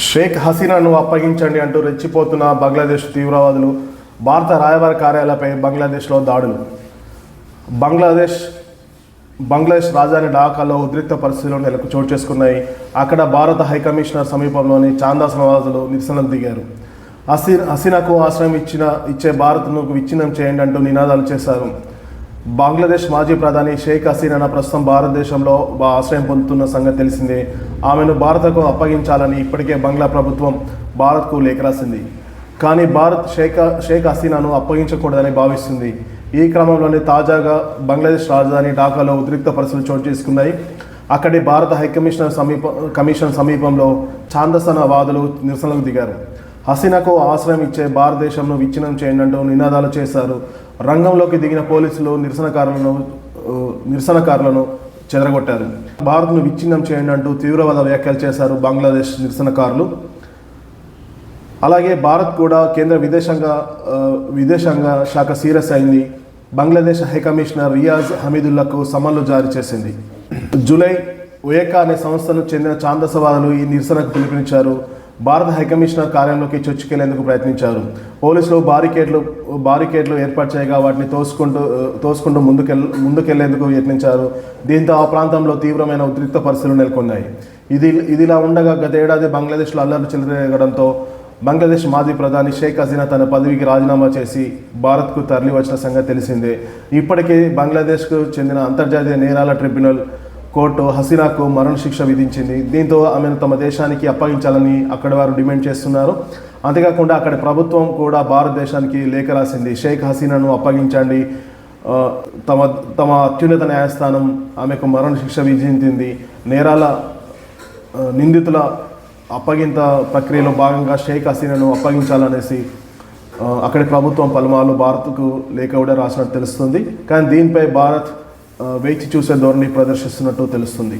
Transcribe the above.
షేక్ హసీనాను అప్పగించండి అంటూ రెచ్చిపోతున్న బంగ్లాదేశ్ తీవ్రవాదులు. భారత రాయబార కార్యాలయంపై బంగ్లాదేశ్లో దాడులు. బంగ్లాదేశ్ రాజధాని ఢాకాలో ఉద్రిక్త పరిస్థితులు చోటు చేసుకున్నాయి. అక్కడ భారత హైకమిషనర్ సమీపంలోని చాందాసనవాదులు నిరసనకు దిగారు. హసీనాకు ఆశ్రయం ఇచ్చే భారత్ను విచ్ఛిన్నం చేయండి అంటూ నినాదాలు చేశారు. బంగ్లాదేశ్ మాజీ ప్రధాని షేక్ హసీనా ప్రస్తుతం భారతదేశంలో ఆశ్రయం పొందుతున్న సంగతి తెలిసిందే. ఆమెను భారత్కు అప్పగించాలని ఇప్పటికే బంగ్లా ప్రభుత్వం భారత్కు లేఖ రాసింది. కానీ భారత్ షేక్ హసీనాను అప్పగించకూడదని భావిస్తుంది. ఈ క్రమంలోనే తాజాగా బంగ్లాదేశ్ రాజధాని ఢాకాలో ఉద్రిక్త పరిస్థితులు చోటు చేసుకున్నాయి. అక్కడి భారత కమిషన్ సమీపంలో ఛాందసన వాదులు నిరసనలకు దిగారు. హసీనాకు ఆశ్రయం ఇచ్చే భారతదేశంను విచ్ఛిన్నం చేయండి అంటూ నినాదాలు చేశారు. రంగంలోకి దిగిన పోలీసులు నిరసనకారులను చెదరగొట్టారు. భారత్ను విచ్ఛిన్నం చేయండి అంటూ తీవ్రవాద వ్యాఖ్యలు చేశారు బంగ్లాదేశ్ నిరసనకారులు. అలాగే భారత్ కూడా కేంద్ర విదేశాంగ శాఖ సీరియస్ అయింది. బంగ్లాదేశ్ హైకమిషనర్ రియాజ్ హమీదుల్లాకు సమన్లు జారీ చేసింది. జూలై ఒయేకా అనే సంస్థకు చెందిన ఛాందసవాదులు ఈ నిరసనకు పిలుపునిచ్చారు. భారత హైకమిషనర్ కార్యాలయంలోకి చొచ్చుకెళ్లేందుకు ప్రయత్నించారు. పోలీసులు బారికేడ్లు ఏర్పాటు చేయగా వాటిని తోసుకుంటూ ముందుకెళ్లేందుకు యత్నించారు. దీంతో ఆ ప్రాంతంలో తీవ్రమైన ఉద్రిక్త పరిస్థితులు నెలకొన్నాయి. ఇదిలా ఉండగా గతేడాది బంగ్లాదేశ్లో అల్లర్లు చెలరేగడంతో బంగ్లాదేశ్ మాజీ ప్రధాని షేక్ హసీనా తన పదవికి రాజీనామా చేసి భారత్కు తరలి వచ్చిన సంగతి తెలిసిందే. ఇప్పటికే బంగ్లాదేశ్కు చెందిన అంతర్జాతీయ నేరాల ట్రిబ్యునల్ కోర్టు హసీనాకు మరణశిక్ష విధించింది. దీంతో ఆమెను తమ దేశానికి అప్పగించాలని అక్కడి వారు డిమాండ్ చేస్తున్నారు. అంతేకాకుండా అక్కడి ప్రభుత్వం కూడా భారతదేశానికి లేఖ రాసింది. షేక్ హసీనాను అప్పగించండి, తమ అత్యున్నత న్యాయస్థానం ఆమెకు మరణశిక్ష విధించింది. నేరాల నిందితుల అప్పగింత ప్రక్రియలో భాగంగా షేక్ హసీనాను అప్పగించాలనేసి అక్కడి ప్రభుత్వం పలుమార్లు భారత్కు లేఖ కూడా రాసినట్టు తెలుస్తుంది. కానీ దీనిపై భారత్ వేచి చూసే ధోరణి ప్రదర్శిస్తున్నట్టు తెలుస్తుంది.